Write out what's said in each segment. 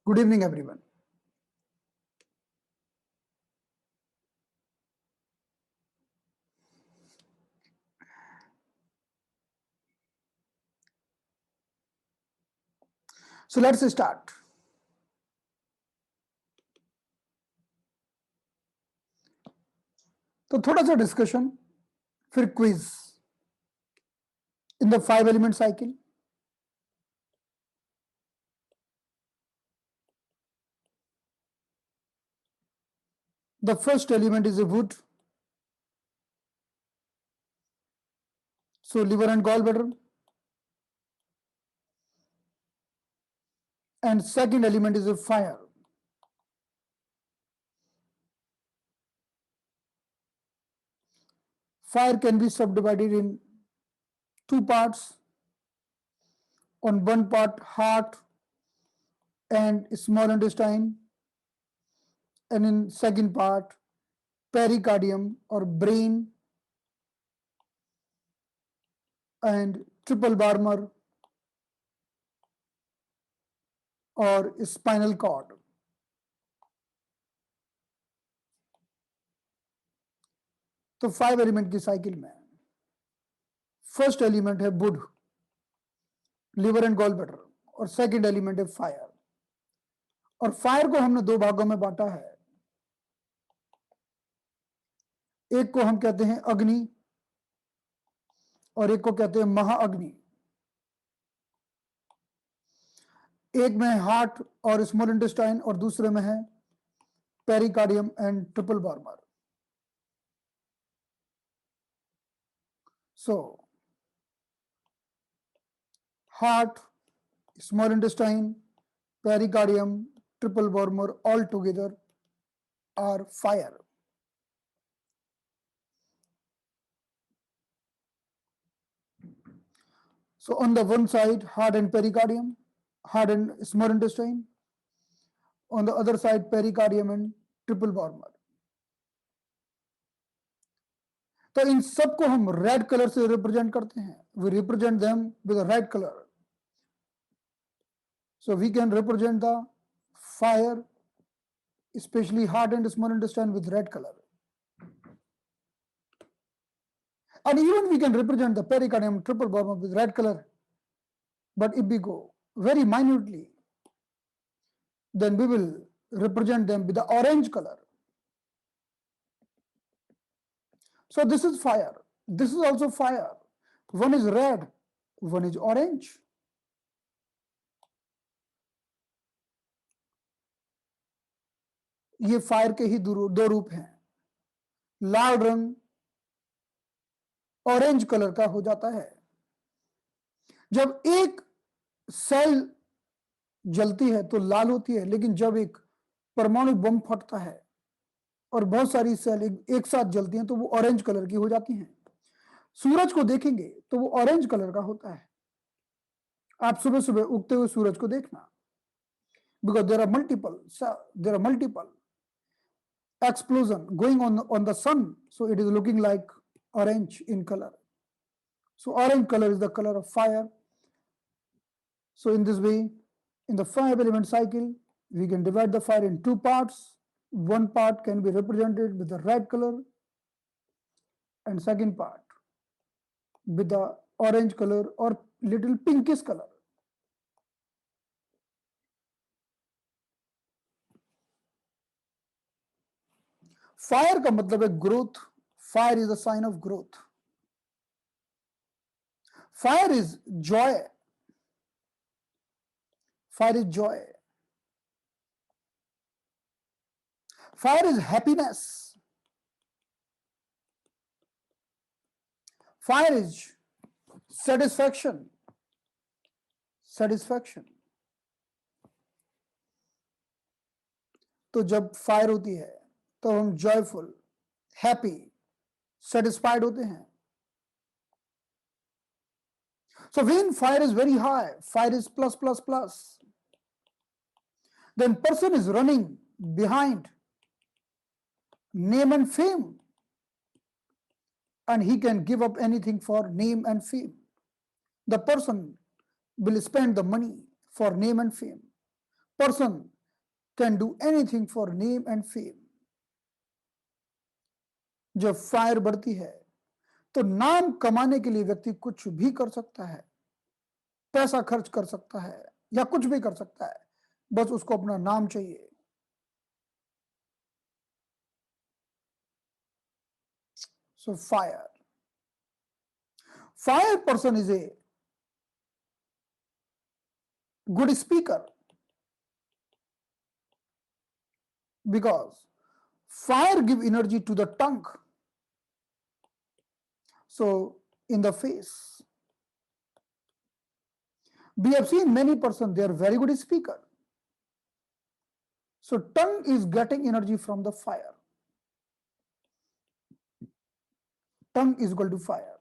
Good evening, everyone. So let's start. तो थोड़ा सा डिस्कशन, फिर quiz in the 5 element cycle. The first element is a wood. So liver and gallbladder. And second element is a fire. Fire can be subdivided in two parts. On one part, heart and small intestine, and in second part, pericardium or brain and triple Barmer or spinal cord. तो 5 element की cycle में first element है wood, liver and gall bladder, और second element है fire. और fire को हमने दो भागों में बांटा है. एक को हम कहते हैं अग्नि और एक को कहते हैं महाअग्नि. एक में हार्ट और स्मॉल इंटेस्टाइन और दूसरे में है pericardium and triple Barmer. So heart, small intestine, pericardium, triple Barmer all together are fire. So on the one side, heart and pericardium, heart and small intestine. On the other side, pericardium and triple Barmer. तो इन सबको हम red colour से represent करते हैं. We represent them with red colour. So we can represent the fire, especially heart and small intestine, with red color. And even we can represent the pericardium, triple Barmer with red color. But if we go very minutely, then we will represent them with the orange color. So this is fire. This is also fire. One is red, one is orange. ये fire के ही दो रूप हैं. लाल रंग orange colour का हो जाता है जब एक सेल जलती है तो लाल होती है, लेकिन जब एक परमाणु बम फटता है और बहुत सारी सेल एक साथ जलती हैं तो वो ऑरेंज कलर की हो जाती हैं. सूरज को देखेंगे तो वो ऑरेंज कलर का होता है. आप सुबह सुबह उगते हुए सूरज को देखना, because there are multiple explosion going on the sun, so it is looking like orange in color. So orange color is the color of fire. So in this way, in the 5 element cycle, we can divide the fire in two parts. One part can be represented with the red color and second part with the orange color or little pinkish color. Fire का मतलब है growth. Fire is a sign of growth. Fire is joy. Fire is joy. Fire is happiness. Fire is satisfaction. Satisfaction. तो जब fire होती है तो हम joyful, happy, satisfied होते हैं. So when fire is very high, fire is plus plus plus, then person is running behind name and fame, and he can give up anything for name and fame. The person will spend the money for name and fame. Person can do anything for name and fame. जब fire बढ़ती है तो नाम कमाने के लिए व्यक्ति कुछ भी कर सकता है, पैसा खर्च कर सकता है या कुछ भी कर सकता है, बस उसको अपना नाम चाहिए। So fire person is a good speaker because fire give energy to the tongue. So in the face, we have seen many persons, they are very good speaker. So tongue is getting energy from the fire. Tongue is equal to fire.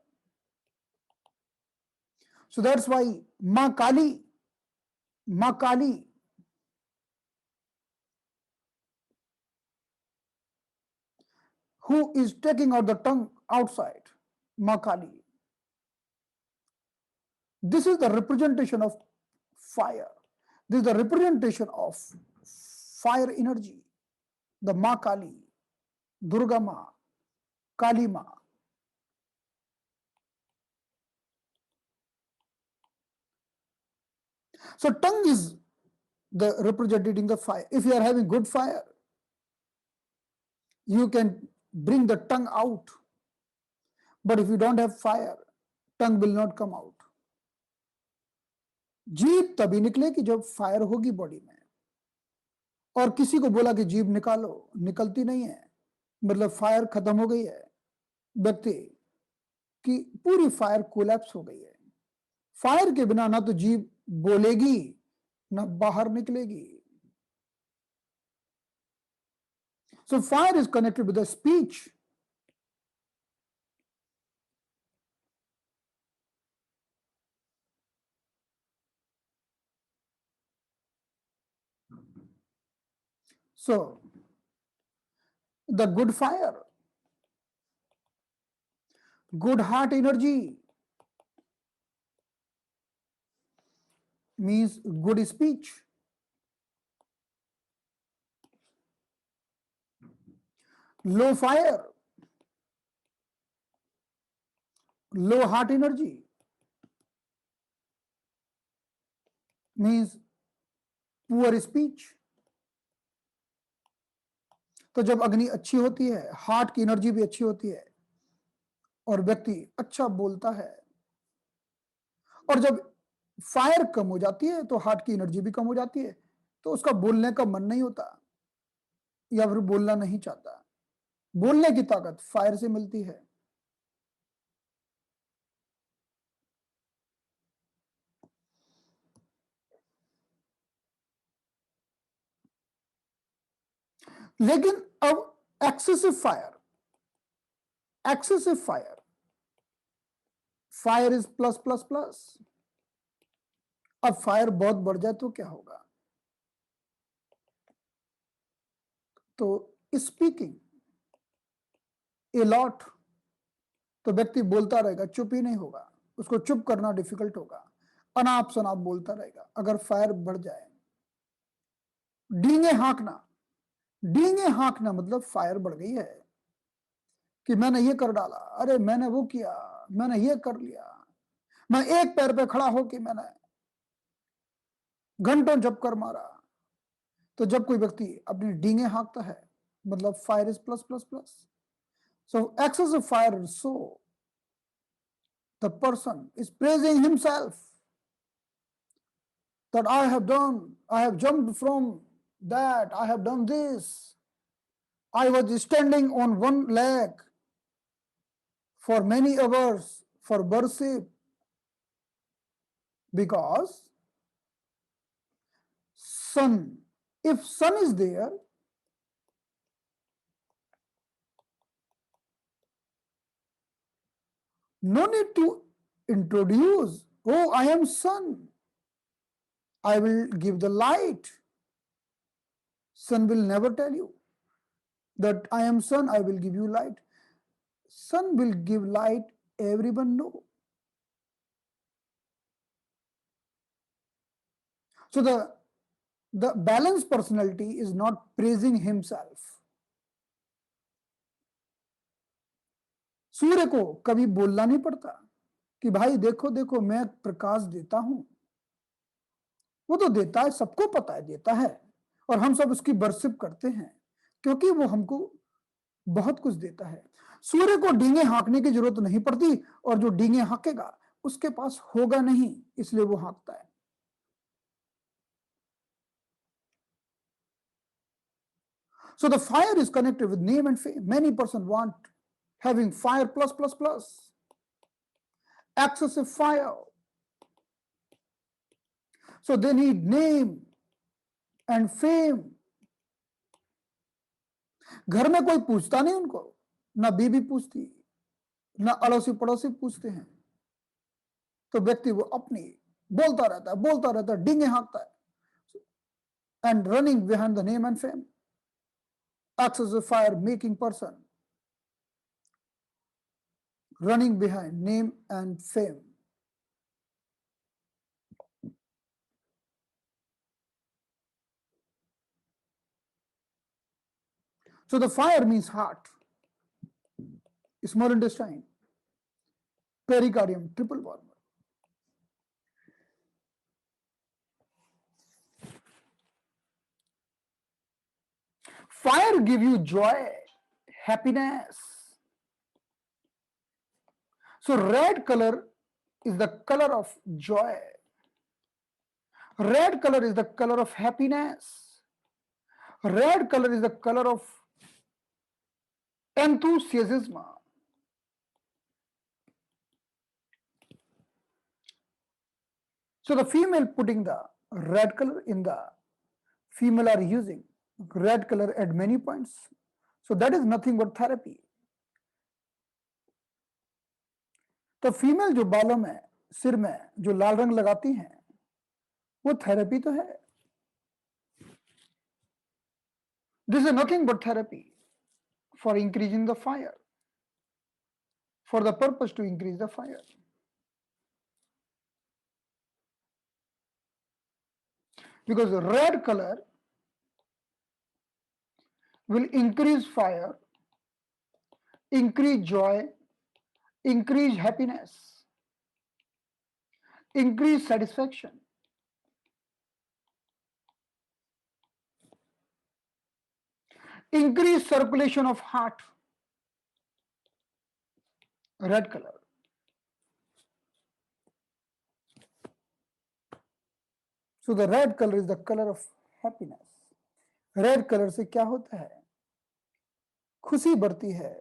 So that's why Ma Kali, who is taking out the tongue outside, Ma Kali. This is the representation of fire. This is the representation of fire energy. The Ma Kali, Durga Ma, Kali Ma. So tongue is the representing the fire. If you are having good fire, you can bring the tongue out. But if you don't have fire, tongue will not come out. जीभ तभी निकलेगी जब fire होगी body में। और किसी को बोला कि जीभ निकालो, निकलती नहीं है, मतलब फायर खत्म हो गई है, व्यक्ति की पूरी फायर कोलैप्स हो गई है। फायर के बिना ना तो जीभ बोलेगी ना बाहर निकलेगी। So fire is connected with the speech. So the good fire, good heart energy means good speech. Low fire, low heart energy means poor speech. तो जब अग्नि अच्छी होती है, हार्ट की एनर्जी भी अच्छी होती है और व्यक्ति अच्छा बोलता है, और जब फायर कम हो जाती है तो हार्ट की एनर्जी भी कम हो जाती है, तो उसका बोलने का मन नहीं होता या फिर बोलना नहीं चाहता। बोलने की ताकत फायर से मिलती है। लेकिन अब excessive fire is plus plus plus. अब फायर बहुत बढ़ जाए तो क्या होगा? तो स्पीकिंग ए लॉट, तो व्यक्ति बोलता रहेगा, चुप ही नहीं होगा, उसको चुप करना डिफिकल्ट होगा, अनाप शनाप बोलता रहेगा अगर फायर बढ़ जाए। डींगे हाँकना मतलब फायर बढ़ गई है कि मैंने ये कर डाला, अरे मैंने वो किया, मैंने ये कर लिया, मैं एक पैर पे खड़ा होके मैंने घंटों जप कर मारा। तो जब कोई व्यक्ति अपनी डींगे हाँकता है मतलब fire is plus plus plus. So excessive fire, so the person is praising himself that I have jumped from that, I have done this, I was standing on one leg for many hours for worship, because sun, if sun is there, no need to introduce, oh, I am sun, I will give the light. Sun will never tell you that I am sun, I will give you light. Sun will give light, everyone know. So the The balanced personality is not praising himself. सूर्य को कभी बोलना नहीं पड़ता कि भाई देखो देखो मैं प्रकाश देता हूं। वो तो देता है, सबको पता है देता है, और हम सब उसकी वर्शिप करते हैं क्योंकि वो हमको बहुत कुछ देता है। सूर्य को डींगे हाँकने की जरूरत नहीं पड़ती, और जो डींगे हाँकेगा उसके पास होगा नहीं, इसलिए वो हाँकता है। So the fire is connected with name and fame. Many person want having fire plus plus plus, excessive fire. So they need name and fame. घर में कोई पूछता नहीं उनको, ना बीबी पूछती, ना अड़ोसी पड़ोसी पूछते हैं, तो व्यक्ति वो अपनी बोलता रहता है, डींगे हाँकता है, and running behind the name and fame. Excessive fire making person running behind name and fame. So the fire means heart, small intestine, pericardium, triple valve. Fire give you joy, happiness. So red color is the color of joy. Red color is the color of happiness. Red color is the color of enthusiasm. So the female putting the red color in the female are using red color at many points. So that is nothing but therapy. तो female जो बालों में सिर में जो लाल रंग लगाती हैं वो थेरेपी तो है। This is nothing but therapy for increasing the fire, for the purpose to increase the fire. Because the red color will increase fire, increase joy, increase happiness, increase satisfaction. Increase circulation of heart. Red color. So the red color is the color of happiness. Red color से क्या होता है? खुशी बढ़ती है,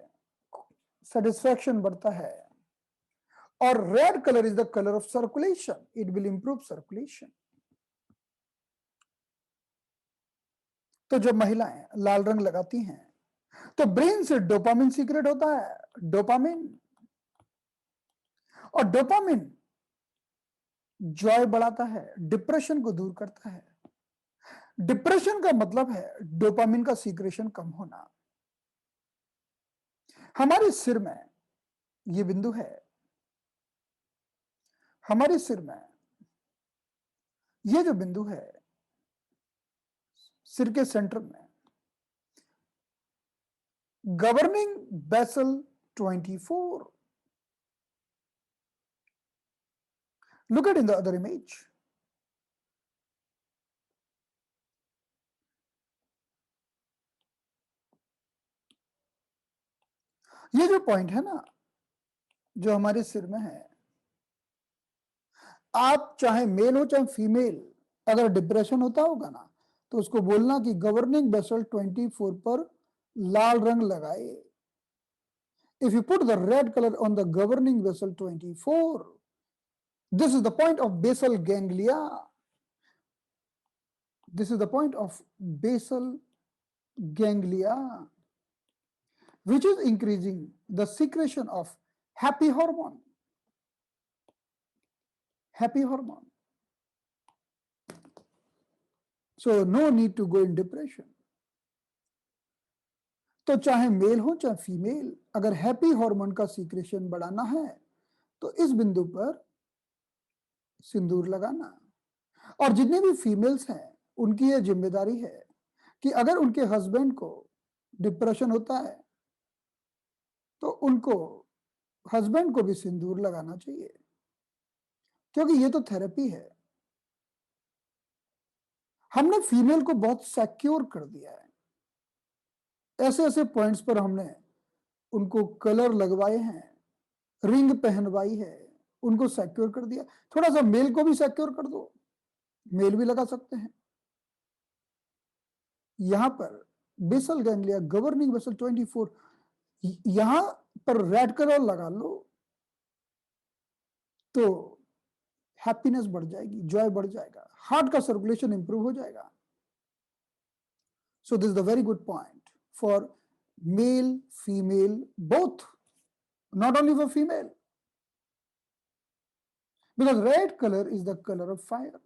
satisfaction बढ़ता है, और red color is the color of circulation. It will improve circulation. तो जब महिलाएं लाल रंग लगाती हैं तो ब्रेन से डोपामिन सीक्रेट होता है, डोपामिन, और डोपामिन जॉय बढ़ाता है, डिप्रेशन को दूर करता है। डिप्रेशन का मतलब है डोपामिन का सीक्रेशन कम होना। हमारे सिर में ये बिंदु है, हमारे सिर में ये जो बिंदु है सिर के सेंटर में, governing basal 24. Look at in the other image. ये जो पॉइंट है ना जो हमारे सिर में है, आप चाहे मेल हो चाहे फीमेल, अगर डिप्रेशन होता होगा ना तो उसको बोलना कि गवर्निंग बेसल 24 पर लाल रंग लगाए। If you put the red color on the governing vessel 24, this is the point of basal ganglia. This is the point of basal ganglia, which is increasing the secretion of happy hormone. Happy hormone. So no need to go in depression. तो चाहे mail हो चाहे female, अगर happy hormone का secretion बढ़ाना है तो इस बिंदु पर सिंदूर लगाना। और जितने भी फीमेल्स हैं उनकी ये जिम्मेदारी है कि अगर उनके हस्बैंड को डिप्रेशन होता है तो उनको हस्बैंड को भी सिंदूर लगाना चाहिए, क्योंकि ये तो थेरेपी है। हमने फीमेल को बहुत सिक्योर कर दिया है, ऐसे ऐसे पॉइंट्स पर हमने उनको कलर लगवाए हैं, रिंग पहनवाई है, उनको सिक्योर कर दिया। थोड़ा सा मेल को भी सिक्योर कर दो, मेल भी लगा सकते हैं। यहां पर बेसल गैंग्लिया गवर्निंग बेसल 24, यहां पर रेड कलर लगा लो तो हैप्पीनेस बढ़ जाएगी, जॉय बढ़ जाएगा, हार्ट का सर्कुलेशन इंप्रूव हो जाएगा। So this is the very good point for male female both, not only for female, because red color is the color of fire.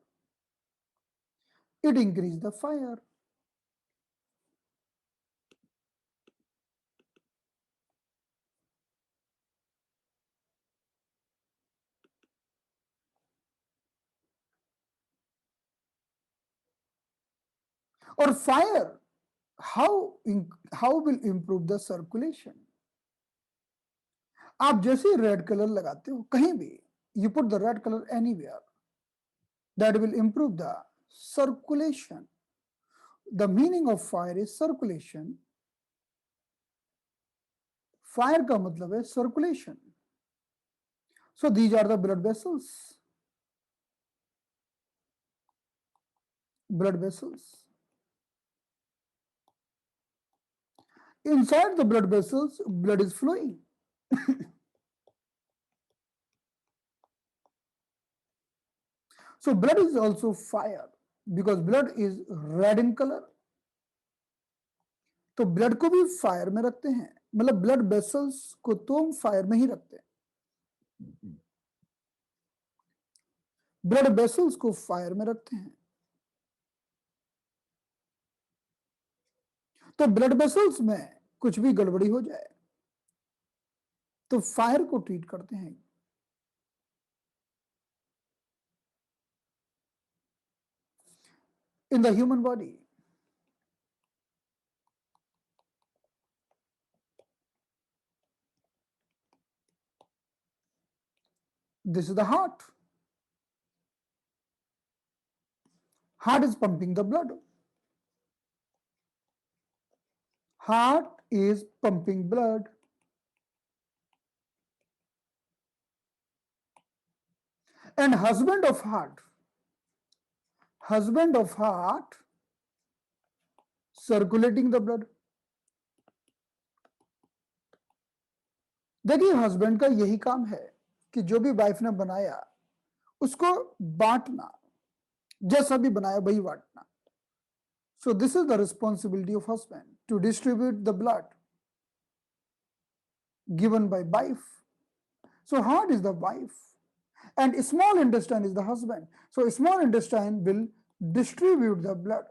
It increases the fire. Or fire, how will improve the circulation? आप जैसे red colour लगाते हो कहीं भी, you put the red color anywhere, that will improve the circulation. The meaning of fire is circulation. Fire का मतलब है circulation. So these are the blood vessels. Blood vessels. Inside the blood vessels, blood is flowing. So blood is also fire because blood is red in color. तो blood को भी fire में रखते हैं, मतलब ब्लड वेसल्स को तो हम फायर में ही रखते हैं, ब्लड वेसल्स को फायर में रखते हैं। तो ब्लड वेसल्स में कुछ भी गड़बड़ी हो जाए तो फायर को ट्रीट करते हैं। In the human body, this is the heart. Heart is pumping the blood. Heart is pumping blood. And husband of heart circulating the blood. देखिए हस्बैंड का यही काम है कि जो भी वाइफ ने बनाया उसको बांटना, जैसा भी बनाया वही बांटना। So this is the responsibility of husband to distribute the blood given by wife. So heart is the wife and small intestine is the husband. So small intestine will distribute the blood.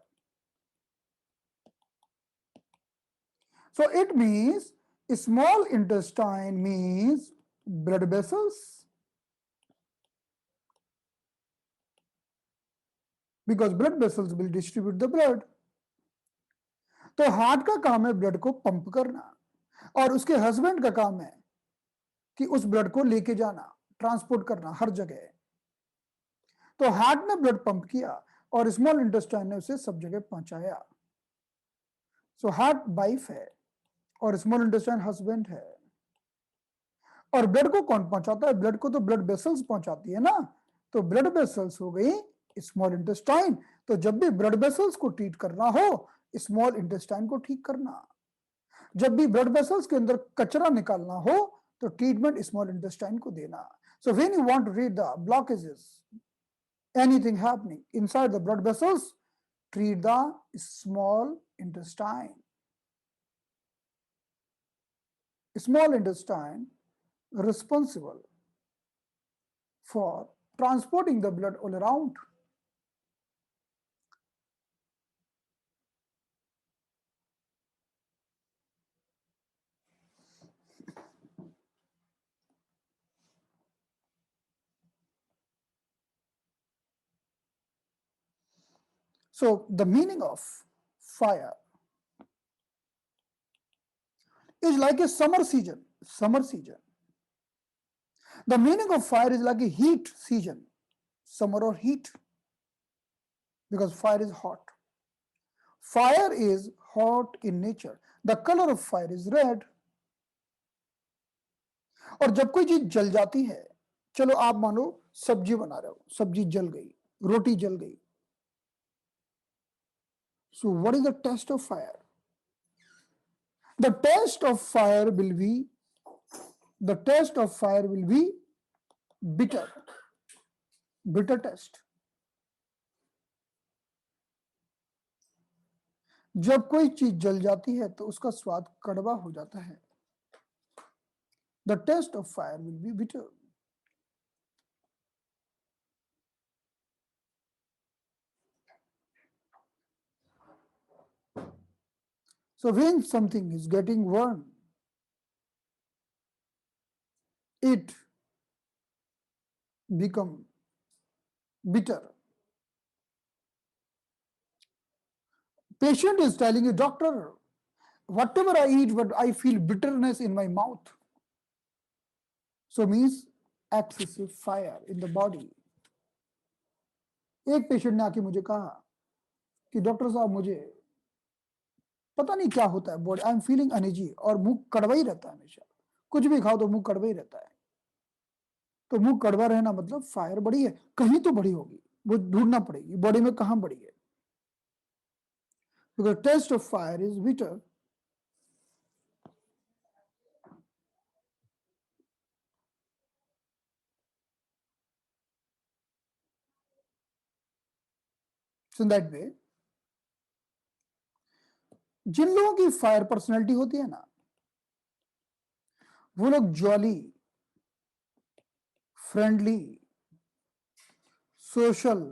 So it means small intestine means blood vessels, because blood vessels will distribute the blood. तो heart का काम है blood को pump करना और उसके husband का काम है कि उस ब्लड को लेके जाना, ट्रांसपोर्ट करना हर जगह। तो हार्ट ने ब्लड पंप किया और स्मॉल इंटेस्टाइन ने उसे सब जगह पहुंचाया। सो हार्ट वाइफ है और स्मॉल इंटेस्टाइन हस्बैंड है। और ब्लड को कौन पहुंचाता है? ब्लड को तो ब्लड वेसल्स पहुंचाती है ना। तो ब्लड वेसल्स हो गई स्मॉल इंटेस्टाइन। तो जब भी ब्लड वेसल्स को ट्रीट करना हो, स्मॉल इंटेस्टाइन को ठीक करना। जब भी ब्लड वेसल्स के अंदर कचरा निकालना हो तो ट्रीटमेंट स्मॉल इंटेस्टाइन को देना। So when you want to read the blockages, anything happening inside the blood vessels, treat the small intestine. Small intestine responsible for transporting the blood all around. So the meaning of fire is like a summer season. Summer season. The meaning of fire is like a heat season. Summer or heat. Because fire is hot. Fire is hot in nature. The color of fire is red. और जब कोई चीज जल जाती है, चलो आप मानो सब्जी बना रहे हो, सब्जी जल गई, रोटी जल गई. So what is the test of fire? The test of fire will be bitter. Bitter test. जब कोई चीज जल जाती है तो उसका स्वाद कड़वा हो जाता है. The test of fire will be bitter. So when something is getting burned, it become bitter. Patient is telling you, doctor, whatever I eat, but I feel bitterness in my mouth. So means excessive fire in the body. एक patient ने आके मुझे कहा कि doctor साहब मुझे पता नहीं क्या होता है, body I am feeling uneasy और मुंह कड़वा ही रहता है हमेशा, कुछ भी खाओ तो मुंह कड़वा ही रहता है. तो मुंह कड़वा रहना मतलब फायर बड़ी है, कहीं तो बड़ी होगी, वो ढूंढना पड़ेगी बॉडी में कहां बड़ी है. Because taste of fire is bitter. So in that way, जिन लोगों की फायर पर्सनैलिटी होती है ना, वो लोग jolly, friendly, social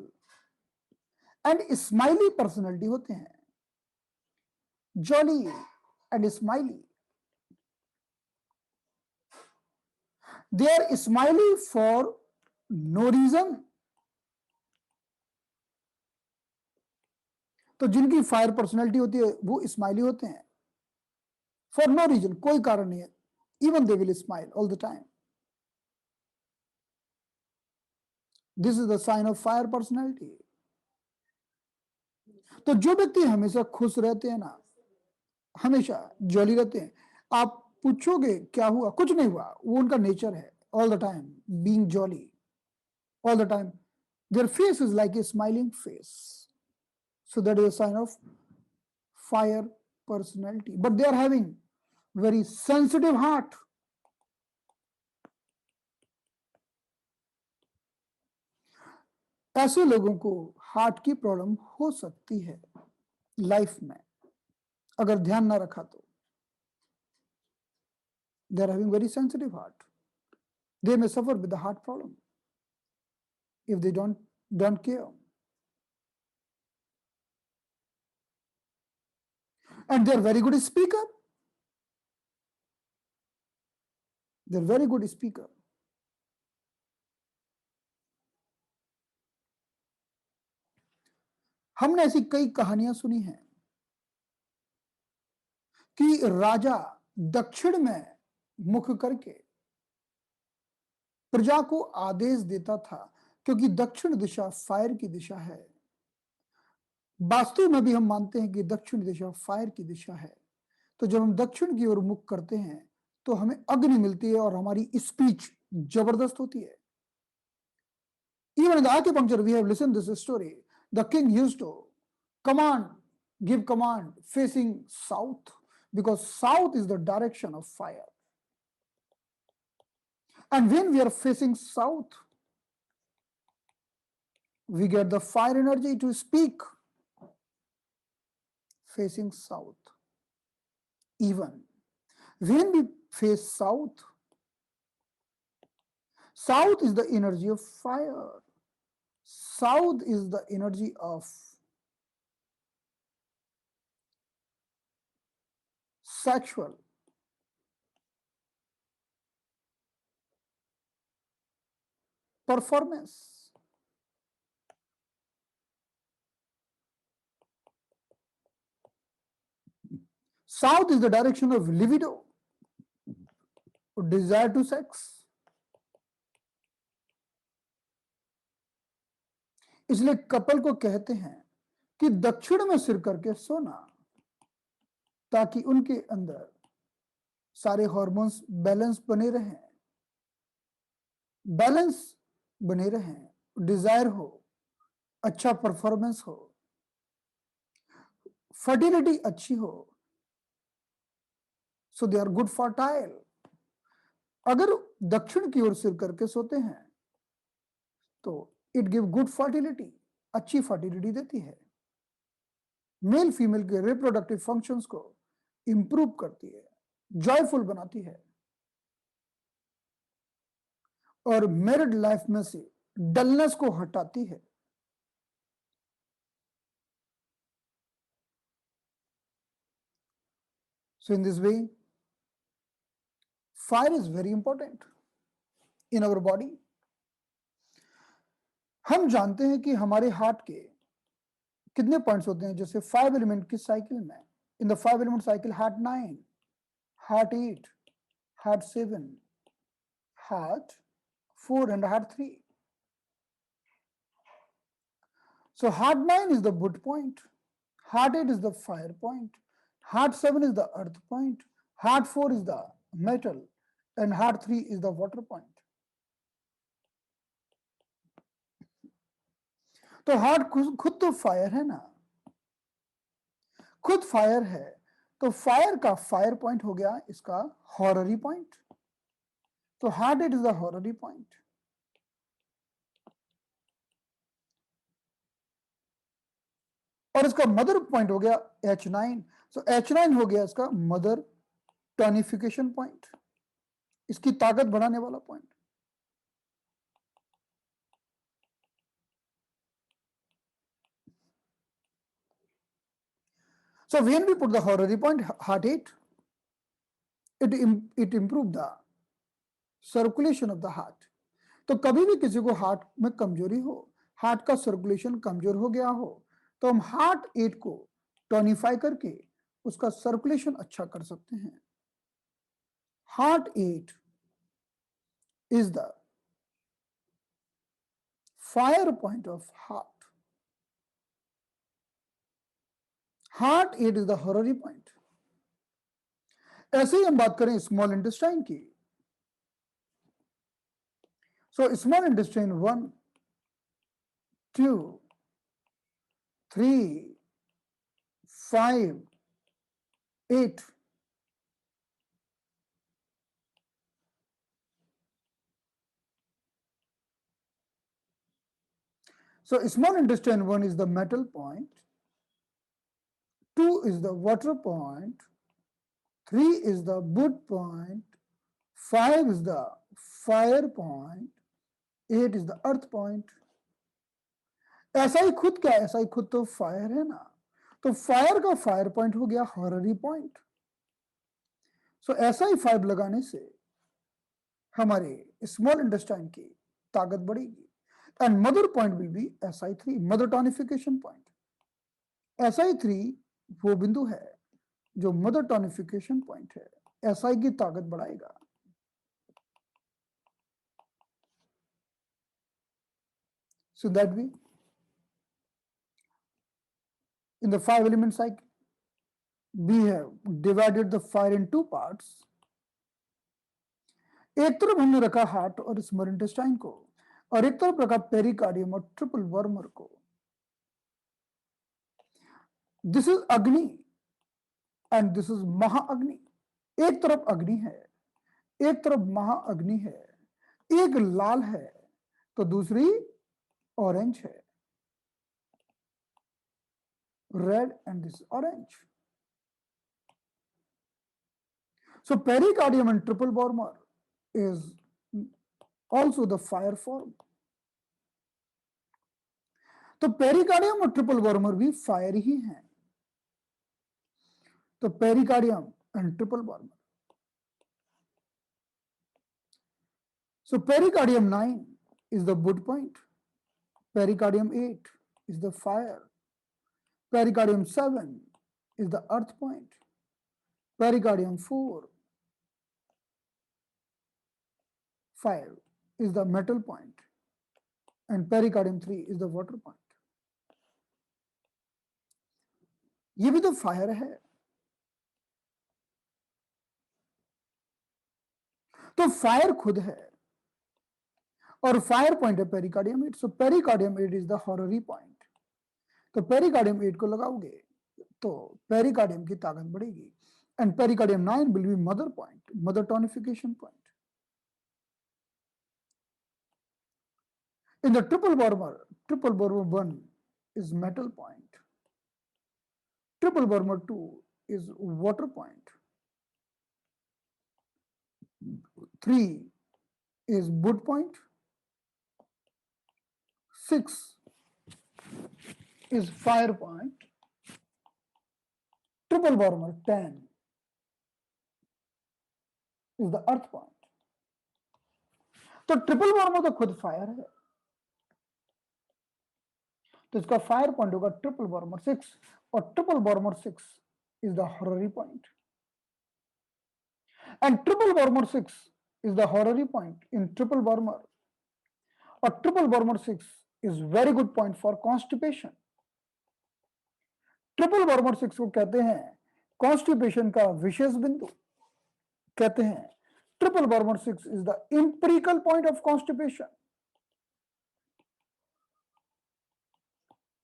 and smiley personality होते हैं. Jolly and smiley. They are smiley for no reason. तो जिनकी फायर पर्सनैलिटी होती है वो स्माइली होते हैं फॉर नो रीजन, कोई कारण नहीं है. Even they will smile all the time. This is the sign of fire personality. तो जो व्यक्ति हमेशा खुश रहते हैं ना, हमेशा जॉली रहते हैं, आप पूछोगे क्या हुआ, कुछ नहीं हुआ, वो उनका नेचर है. All the time being jolly, all the time their face is like a smiling face. So that is a sign of fire personality. But they are having very sensitive heart. ऐसे लोगों को heart की problem हो सकती है life में, अगर ध्यान ना रखा तो. They are having very sensitive heart. They may suffer with the heart problem if they don't care. And they are very good speaker. They are very good speaker. हमने ऐसी कई कहानियां सुनी हैं कि राजा दक्षिण में मुख करके प्रजा को आदेश देता था, क्योंकि दक्षिण दिशा फायर की दिशा है. वास्तु में भी हम मानते हैं कि दक्षिण दिशा फायर की दिशा है. तो जब हम दक्षिण की ओर मुख करते हैं तो हमें अग्नि मिलती है और हमारी स्पीच जबरदस्त होती है. Even in the acupuncture we have listened this story. The king used to give command facing south, because south is the direction of fire. And when we are facing south, we get the fire energy to speak facing south. Even when we face south, south is the energy of fire. South is the energy of sexual, performance. South is the direction of libido, desire to sex. इसलिए couple को कहते हैं कि दक्षिण में सिर करके सोना, ताकि उनके अंदर सारे हार्मोन्स बैलेंस बने रहें, डिजायर हो, अच्छा परफॉर्मेंस हो, फर्टिलिटी अच्छी हो, सो दे आर गुड फर्टाइल। अगर दक्षिण की ओर सिर करके सोते हैं तो इट गिव गुड फर्टिलिटी, अच्छी फर्टिलिटी देती है, मेल फीमेल के रिप्रोडक्टिव फंक्शंस को इंप्रूव करती है, जॉयफुल बनाती है, और मैरिड लाइफ में से डलनेस को हटाती है। So in this way, fire is very important in our body. हम जानते हैं कि हमारे हार्ट के कितने पॉइंट्स होते हैं, जैसे 5 एलिमेंट की साइकिल में, in the 5 element cycle heart 9, heart 8, heart 7, heart 4 and heart 3. So heart 9 is the wood point, heart 8 is the fire point, heart 7 is the earth point, heart 4 is the metal, and heart 3 is the water point. तो heart खुद तो fire है ना, खुद fire है, तो fire का fire point हो गया इसका हॉररी पॉइंट, तो heart it is the horary point. और इसका मदर पॉइंट हो गया H9, सो H9 हो गया इसका मदर टॉनिफिकेशन पॉइंट, इसकी ताकत बढ़ाने वाला point. So when we put the horary point, heart 8, it improve the circulation of the heart. तो कभी भी किसी को हार्ट में कमजोरी हो, हार्ट का सर्कुलेशन कमजोर हो गया हो, तो हम हार्ट 8 को टोनिफाई करके उसका सर्कुलेशन अच्छा कर सकते हैं। Heart 8 is the fire point of heart, heart 8 is the horary point. ऐसे ही हम बात करें स्मॉल इंटेस्टाइन की, so small intestine 1, 2, 3, 5, 8, so small intestine 1 is the metal point, 2 is the water point, 3 is the wood point, 5 is the fire point, 8 is the earth point. ऐसा ही खुद क्या है, ऐसा ही खुद तो फायर है ना, तो फायर का फायर पॉइंट हो गया हॉररी पॉइंट। सो ऐसा ही 5 लगाने से हमारे स्मॉल इंटेस्टाइन की ताकत बढ़ेगी, and mother point will be SI3, mother tonification point. SI3 वो बिंदु है जो मदर टॉनिफिकेशन पॉइंट है, SI की ताकत बढ़ाएगा। So that way, in the 5 element cycle, we have divided the fire in 2 parts. एक तरफ हमने रखा हार्ट और स्मॉल इंटेस्टाइन को, और एक तरफ रखा पेरिकार्डियम और ट्रिपल वर्मर को। दिस इज अग्नि एंड दिस इज महाअग्नि। एक तरफ अग्नि है, एक तरफ महाअग्नि है, एक लाल है तो दूसरी ऑरेंज है, red and this orange. So pericardium and triple wormer is also the fire form. तो पेरिकार्डियम और ट्रिपल वर्मर भी फायर ही हैं। तो pericardium and triple warmer, so pericardium 9 is the wood point, pericardium 8 is the fire, pericardium 7 is the earth point, Pericardium 4, 5 is the metal point, and pericardium 3 is the water point. ये भी तो fire है, तो fire खुद है और fire point है pericardium 8. So pericardium 8 is the horary point. तो पेरिकार्डियम 8 को लगाओगे तो पेरिकार्डियम की ताकत बढ़ेगी. And pericardium 9 will be mother point, mother tonification point. In the triple Bormer 1 is metal point. Triple Bormer 2 is water point. 3 is wood point. 6 is fire point. Triple Bormer 10 is the earth point. तो triple warmer तो खुद fire है, तो इसका fire point होगा triple warmer 6, और triple warmer 6 is the horary point. And triple warmer 6 is the horary point in triple warmer, और triple warmer 6 is very good point for constipation. Triple warmer 6 को कहते हैं constipation का विशेष बिंदु. कहते हैं triple warmer 6 is the empirical point of constipation.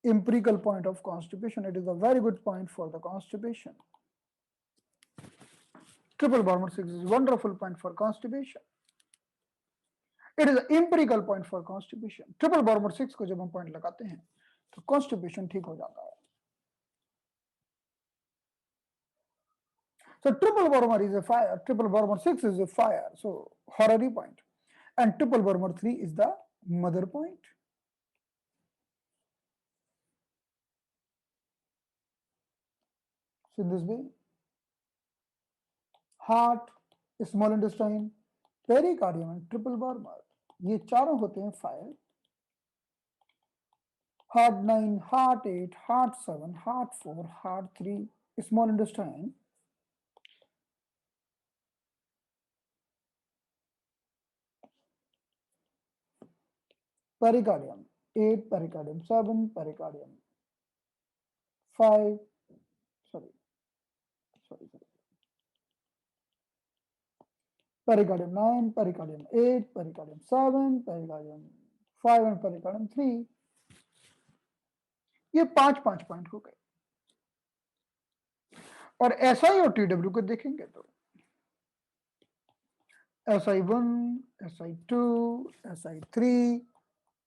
Empirical point of constipation. It is a very good point for the constipation. Triple Bormer 6 is a wonderful point for constipation. It is an empirical point for constipation. Triple Bormer 6 को जब हम point लगाते हैं तो constipation ठीक हो जाता है. So triple Bormer is a fire. Triple Bormer 6 is a fire. So horary point, and triple Bormer 3 is the mother point. So in this way, heart, small intestine, pericardium and triple Bormer, ये चारों होते हैं fire. Heart 9, heart 8, heart 7, heart 4, heart 3, small intestine. Pericardium 8, pericardium 7, pericardium 5, sorry. Pericardium 9, pericardium 8, pericardium 7, pericardium 5 and pericardium 3. ये 5 point हो गए. और SI और TW को देखेंगे तो SI1, SI2, SI3,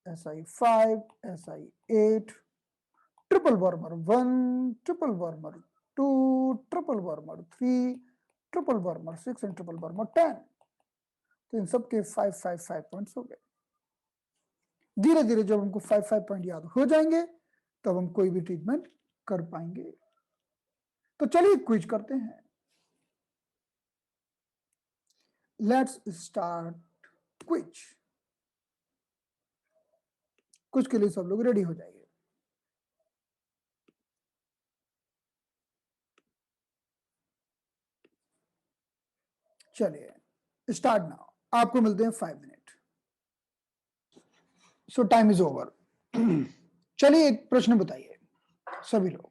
SI5, SI8, triple Bormer 1, triple Bormer 2, triple Bormer 3, triple Bormer 6 and triple Bormer 10. तो इन सब के 5 पॉइंट्स हो गए. धीरे धीरे जब हमको 5 पॉइंट याद हो जाएंगे तब हम कोई भी ट्रीटमेंट कर पाएंगे. तो चलिए क्विज करते हैं. Let's start quiz. कुछ के लिए सब लोग रेडी हो जाइए. चलिए स्टार्ट नाउ. आपको मिलते हैं 5 minute. So time is over. चलिए एक प्रश्न बताइए सभी लोग.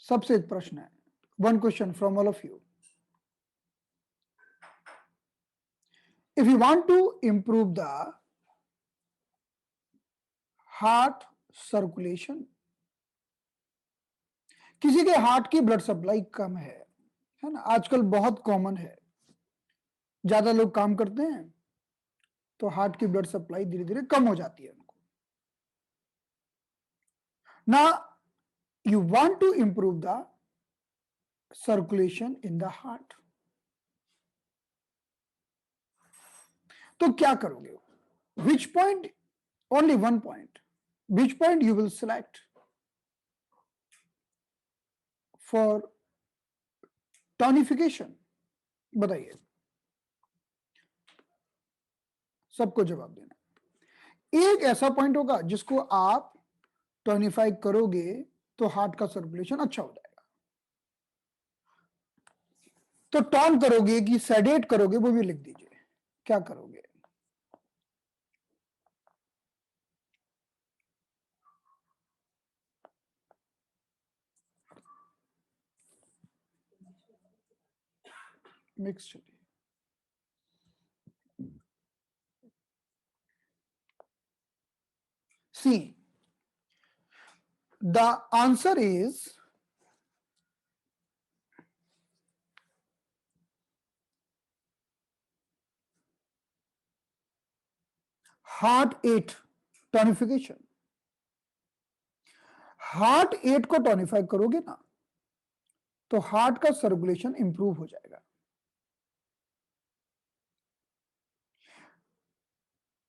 सबसे एक प्रश्न है. One question from all of you. If you want to improve the heart circulation, किसी के हार्ट की ब्लड सप्लाई कम है ना, आजकल बहुत कॉमन है. ज्यादा लोग काम करते हैं तो हार्ट की ब्लड सप्लाई धीरे धीरे कम हो जाती है उनको. ना you want to improve the circulation in the heart, तो क्या करोगे? Which point, only one point, which point you will select for tonification? बताइए, सबको जवाब देना. एक ऐसा पॉइंट होगा जिसको आप टॉनिफाई करोगे तो हार्ट का सर्कुलेशन अच्छा हो जाएगा. तो टॉन करोगे कि सेडेट करोगे, वो भी लिख दीजिए, क्या करोगे? मिक्स चलिए। See, the answer is heart 8 tonification. Heart 8 को टॉनिफाई करोगे ना तो हार्ट का सर्कुलेशन इंप्रूव हो जाएगा।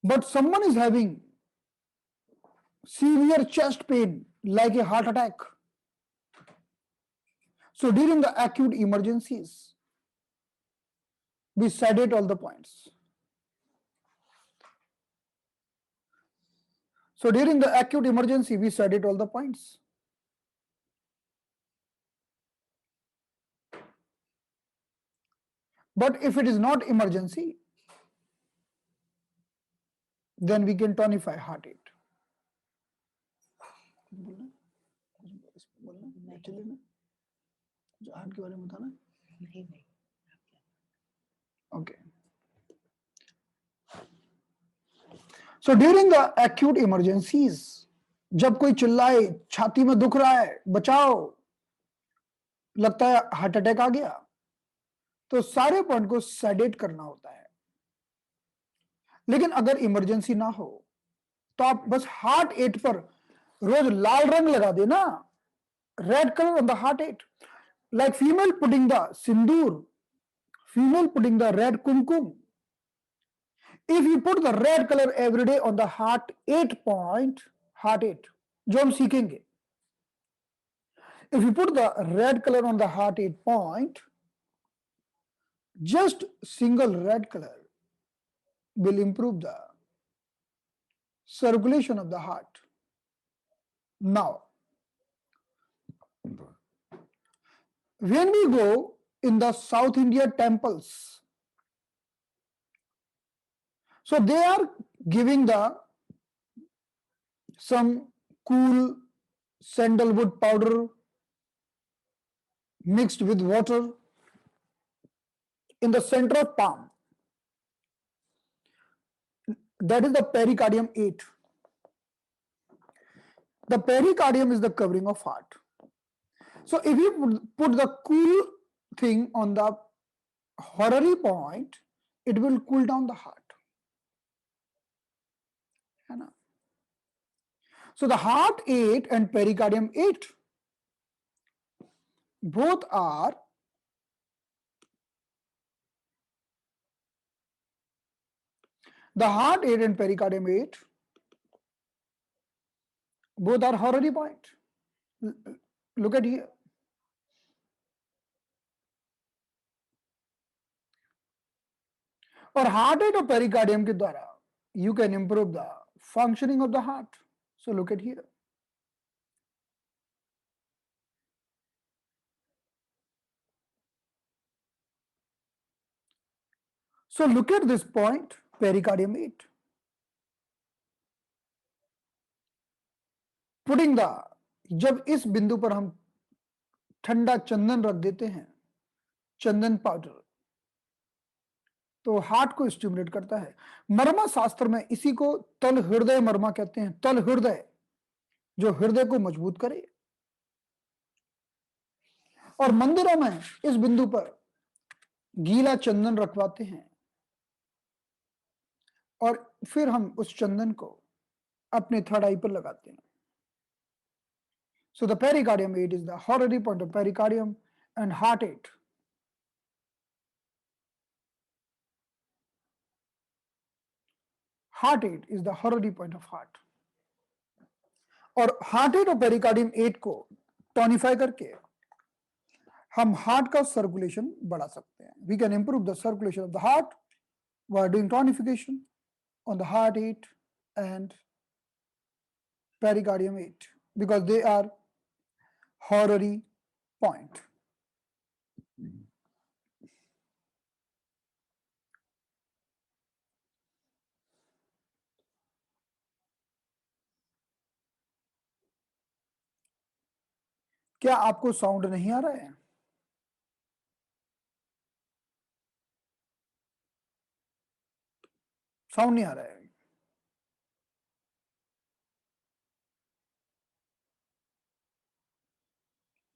But someone is having severe chest pain like a heart attack. So during the acute emergencies, we sedate all the points. So during the acute emergency, we sedate all the points. But if it is not emergency, then we can tonify heart rate. Heart के बारे में बताना। Okay. So during the acute emergencies, जब कोई चिल्लाए छाती में दुख रहा है, बचाओ, लगता है हार्ट अटैक आ गया, तो सारे पॉइंट को सेडेट करना होता है। लेकिन अगर इमरजेंसी ना हो तो आप बस हार्ट 8 पर रोज लाल रंग लगा देना, red colour on the heart 8, like female putting the Sindoor, female putting the red Kumkum. If you put the red colour every day on the heart 8 point, heart 8 जो हम सीखेंगे, if you put the red color on the heart 8 point, just single red color will improve the circulation of the heart. Now, when we go in the South India temples, so they are giving the some cool sandalwood powder mixed with water in the center of palm. That is the pericardium 8. The pericardium is the covering of heart. So if you put the cool thing on the horary point, it will cool down the heart. So the heart 8 and pericardium 8 both are the heart 8 and pericardium 8 both are horary point. Look at here. और heart 8 और pericardium के द्वारा you can improve the functioning of the heart. So look at here. So look at this point, pericardium 8. Putting the, जब इस बिंदु पर हम ठंडा चंदन रख देते हैं, चंदन पाउडर, तो हार्ट को स्टिमुलेट करता है। मर्मा शास्त्र में इसी को तल हृदय मर्मा कहते हैं, तल हृदय, जो हृदय को मजबूत करे। और मंदिरों में इस बिंदु पर गीला चंदन रखवाते हैं और फिर हम उस चंदन को अपने थर्ड आई पर लगाते हैं। So the pericardium 8 is the horary point of pericardium and heart 8. Heart 8 is the horary point of heart. और हार्ट 8 और पेरिकार्डियम 8 को टॉनिफाई करके हम हार्ट का सर्कुलेशन बढ़ा सकते हैं। We can improve the circulation of the heart while doing tonification on the heart 8 and pericardium 8 because they are horary point. क्या आपको साउंड नहीं आ रहा है? साउंड नहीं आ रहा है?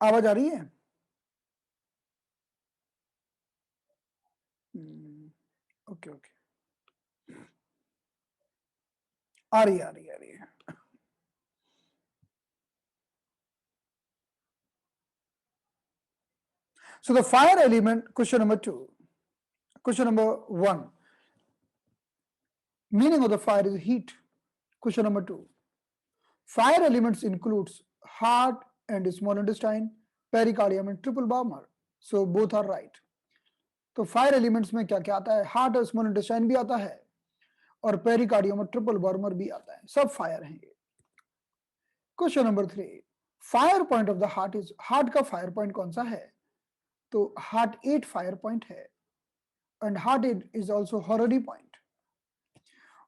आवाज आ रही है? ओके ओके, आ रही है आ रही है आ रही है। So the fire element, question number 2. Question number 1. Meaning of the fire is heat. Question number 2. Fire elements includes heart and small intestine, pericardium and triple bomber. So both are right. तो fire elements में क्या क्या आता है? Heart और small intestine भी आता है और पेरिकार्डियम और ट्रिपल बर्मर भी आता है, सब फायर हैं ये। Question number 3. Fire point of the heart is, heart का फायर पॉइंट कौन सा है? तो हार्ट 8 फायर पॉइंट है and heart 8 is also horary point.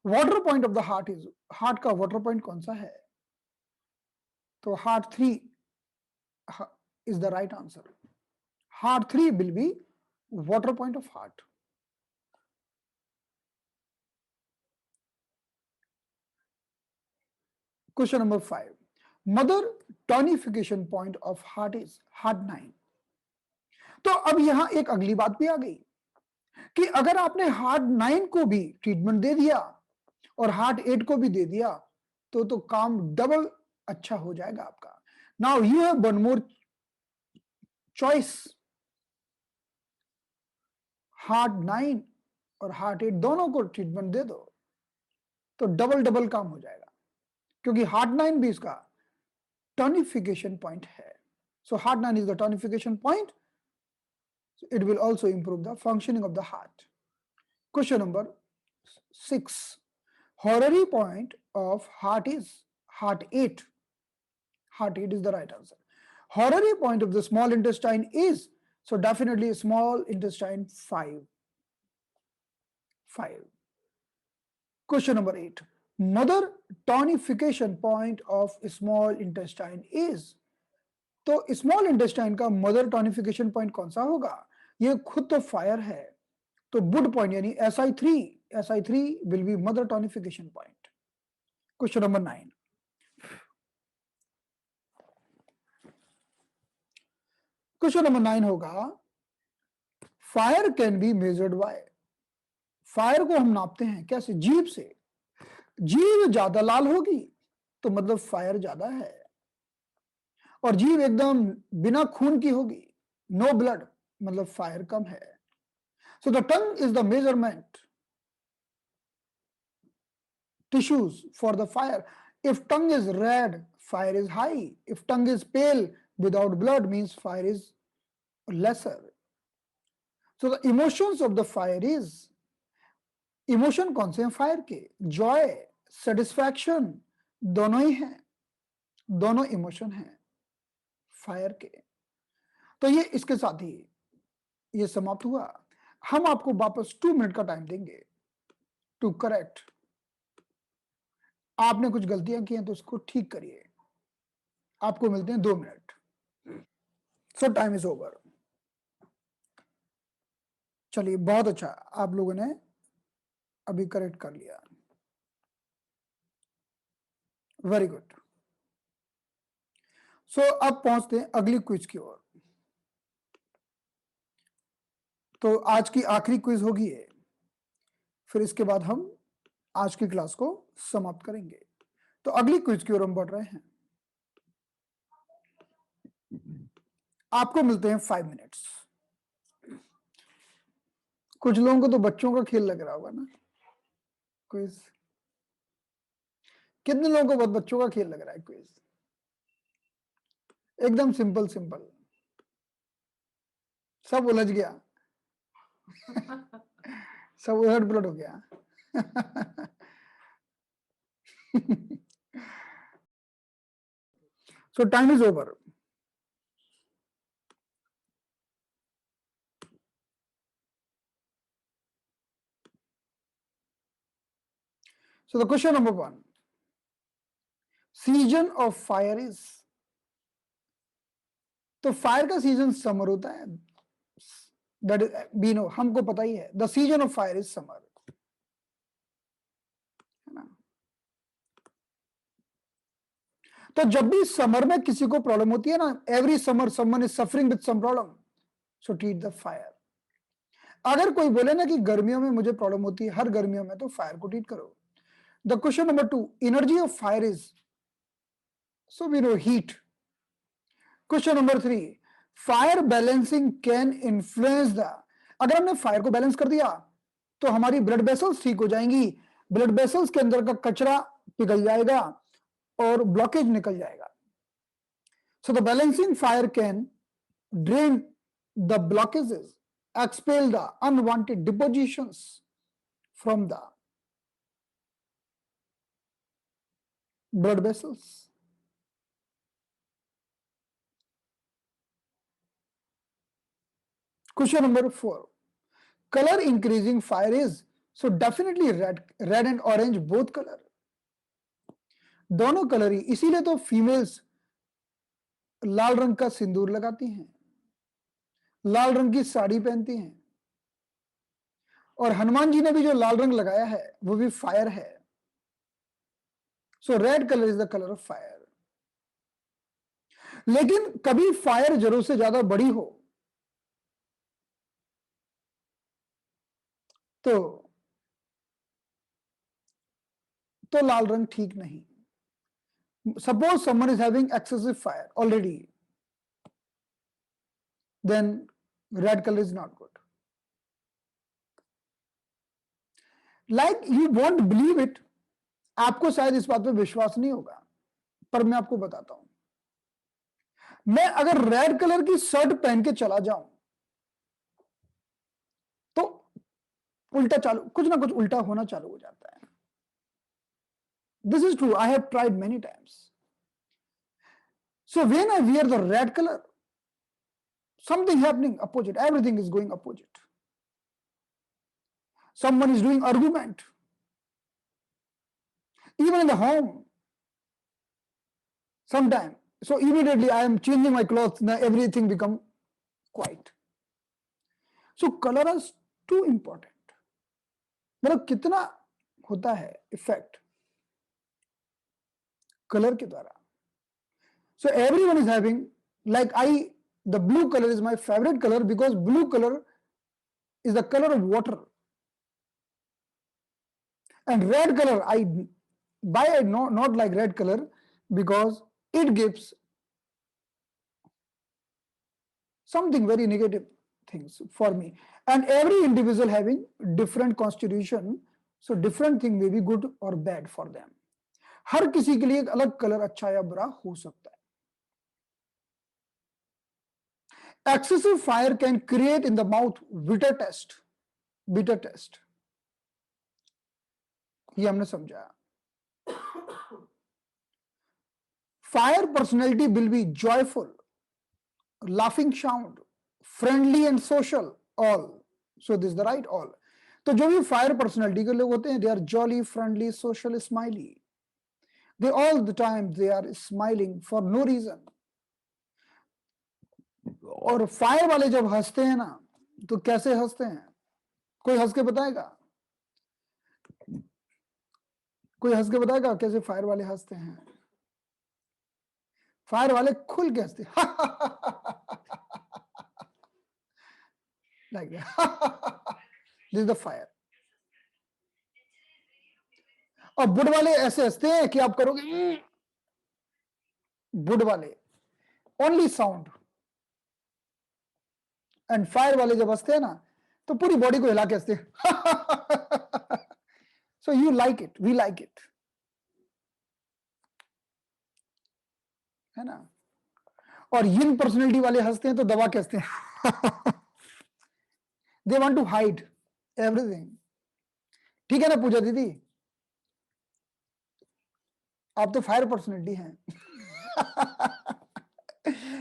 Water point of the heart is, heart का वाटर पॉइंट कौन सा है? तो heart 3 is the right answer. Heart 3 will be water point of heart. Question number 5. Mother tonification point of heart is heart 9. तो अब यहां एक अगली बात भी आ गई कि अगर आपने हार्ट 9 को भी ट्रीटमेंट दे दिया और हार्ट 8 को भी दे दिया तो काम डबल अच्छा हो जाएगा आपका। Now you have one more choice, heart 9 और हार्ट 8 दोनों को ट्रीटमेंट दे दो तो डबल डबल काम हो जाएगा, क्योंकि हार्ट 9 भी इसका tonification point है। So heart 9 is the tonification point. So it will also improve the functioning of the heart. Question number 6. Horary point of heart is heart 8. Heart 8 is the right answer. Horary point of the small intestine is, so definitely small intestine 5. 5. Question number 8. Mother tonification point of small intestine is, तो small intestine का mother tonification point कौन सा होगा? ये खुद तो fire है, तो वुड पॉइंट यानी SI3 will be mother tonification point. Question number 9. Question number 9 होगा fire can be measured by, fire को हम नापते हैं कैसे? जीभ से। जीभ ज्यादा लाल होगी तो मतलब फायर ज्यादा है, और जीभ एकदम बिना खून की होगी, नो ब्लड, मतलब फायर कम है। So the tongue is the measurement tissues for the fire. If tongue is red, fire is high. If tongue is pale without blood, means fire is lesser. So the emotions of the fire is, emotion कौन से हैं fire के? Joy, satisfaction, दोनों ही हैं, दोनों emotion हैं fire के। तो ये इसके साथ ही ये समाप्त हुआ। हम आपको वापस 2 मिनट का टाइम देंगे टू करेक्ट। आपने कुछ गलतियां की हैं तो उसको ठीक करिए। आपको मिलते हैं 2 minute. So time is over. चलिए बहुत अच्छा, आप लोगों ने अभी करेक्ट कर लिया, वेरी गुड। सो अब पहुंचते हैं अगली क्विज की ओर। तो आज की आखिरी क्विज होगी ये, फिर इसके बाद हम आज की क्लास को समाप्त करेंगे। तो अगली क्विज की ओर हम बढ़ रहे हैं। आपको मिलते हैं 5 मिनट्स। कुछ लोगों को तो बच्चों का खेल लग रहा होगा ना क्विज, कितने लोगों को बहुत बच्चों का खेल लग रहा है क्विज? एकदम सिंपल सिंपल, सब उलझ गया सब उलट पुलट हो गया so time is over. So the question number 1, season of fire is, तो फायर का सीजन समर होता है, दैट वी नो, हमको पता ही है, the season of fire is summer, है ना। तो जब भी समर में किसी को प्रॉब्लम होती है ना, every summer someone is suffering with some problem, so treat the fire. अगर कोई बोले ना कि गर्मियों में मुझे प्रॉब्लम होती है हर गर्मियों में, तो फायर को ट्रीट करो। The question number 2, energy of fire is, so we know heat. Question number 3, fire balancing can influence the, अगर हमने फायर को बैलेंस कर दिया तो हमारी ब्लड वेसल्स ठीक हो जाएंगी, ब्लड वेसल्स के अंदर का कचरा पिघल जाएगा और ब्लॉकेज निकल जाएगा। So the balancing fire can drain the blockages, expel the unwanted depositions from the blood vessels. Question number 4, color increasing fire is, so definitely red and orange both color, दोनों कलर ही, इसीलिए तो females लाल रंग का सिंदूर लगाती हैं, लाल रंग की साड़ी पहनती हैं, और हनुमान जी ने भी जो लाल रंग लगाया है वो भी फायर है। So red colour is the colour of fire. लेकिन कभी फायर जरूरत से ज्यादा बड़ी हो तो लाल रंग ठीक नहीं। Suppose someone is having excessive fire already, then red color is not good. Like you won't believe it, आपको शायद इस बात पे विश्वास नहीं होगा, पर मैं आपको बताता हूं। मैं अगर रेड कलर की शर्ट पहन के चला जाऊं तो उल्टा चालू, कुछ ना कुछ उल्टा होना चालू हो जाता है। This is true, I have tried many times. So when I wear the red colour, something happening opposite, everything is going opposite. Someone is doing argument, even in the home sometime. So immediately I am changing my clothes, now everything become quiet. So color is too important. मतलब कितना होता है effect colour के द्वारा। So everyone is having, like the blue color is my favorite color because blue color is the color of water, and red color I not like red color because it gives something very negative things for me, and every individual having different constitution, so different thing may be good or bad for them. हर किसी के लिए एक अलग colour अच्छा या बुरा हो सकता है। Excessive fire can create in the mouth bitter taste, bitter taste, ये हमने समझा। Fire personality will be joyful, laughing sound, friendly and social, all. So this is the right all. तो जो भी फायर पर्सनैलिटी के लोग होते हैं, they are jolly, friendly, social, smiley, they all the time they are smiling for no reason. और fire वाले जब हंसते हैं ना, तो कैसे हंसते हैं, कोई हंस के बताएगा? कोई हंस के बताएगा कैसे फायर वाले हंसते हैं? फायर वाले खुल के हंसते like this is the fire. और बुड वाले ऐसे हंसते हैं कि आप करोगे बुड वाले, ओनली साउंड। एंड फायर वाले जब हंसते हैं ना, तो पूरी बॉडी को हिला के हंसते हैं। So you like it, we like it, है ना। और यिन पर्सनैलिटी वाले हंसते हैं तो दबा के हंसते हैं। They want to hide everything. ठीक है ना पूजा दीदी, आप तो फायर पर्सनैलिटी हैं।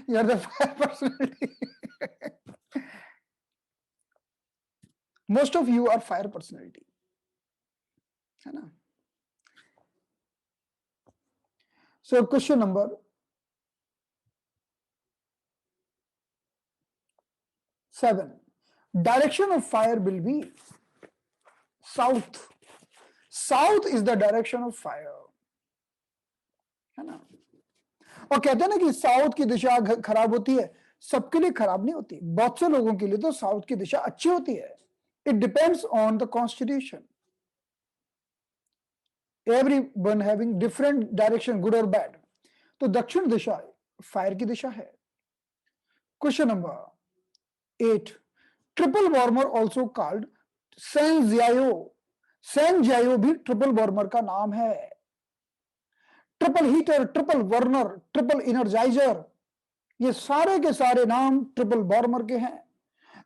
You are the fire personality. Most of you are fire personality, है ना। So question number 7. Direction of fire will be south. South is the direction of fire, है ना? और कहते हैं ना कि साउथ की दिशा खराब होती है, सबके लिए खराब नहीं होती, बहुत से लोगों के लिए तो साउथ की दिशा अच्छी होती है. It depends on the constitution. Everyone having different direction, good और बैड. तो दक्षिण दिशा फायर की दिशा है. Question number 8. Triple warmer also called sanjiao. Sanjiao भी ट्रिपल वार्मर का नाम है. Triple heater, triple burner, triple energiser, ये सारे के सारे नाम ट्रिपल वार्मर के हैं.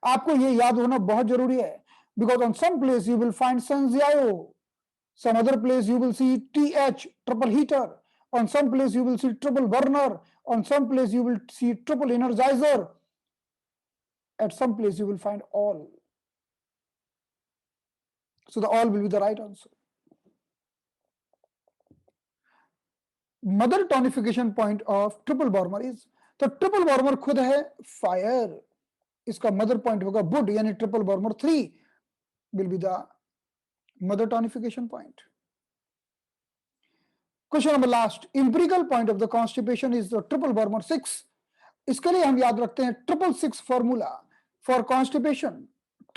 आपको ये याद होना बहुत जरूरी है, because on some place you will find sanjiao, some other place you will see TH, triple heater, on some place you will see triple burner, on some place you will see triple energizer, at some place you will find all. So the all will be the right answer. Mother tonification point of triple burner is, तो triple warmer खुद है fire, इसका mother point होगा would, यानी triple warmer 3 will be the mother tonification point. Question number last. Empirical point of the constipation is the triple warmer 6. इसके लिए हम याद रखते हैं 666 formula for constipation.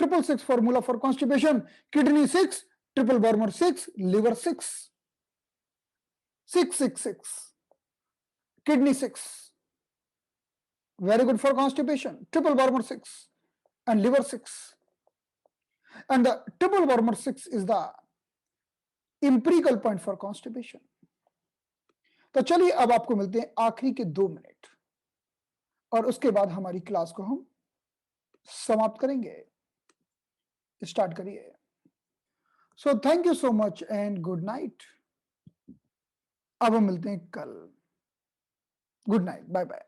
666 formula for constipation. Kidney 6, triple warmer 6, liver 6. 666, kidney 6, very good for constipation. Triple warmer 6 and liver 6, and the triple warmer 6 is the empirical point for constipation. तो चलिए अब आपको मिलते हैं आखिरी के 2 मिनट, और उसके बाद हमारी क्लास को हम समाप्त करेंगे. स्टार्ट करिए. So thank you so much and good night. अब हम मिलते हैं कल. Good night, bye bye.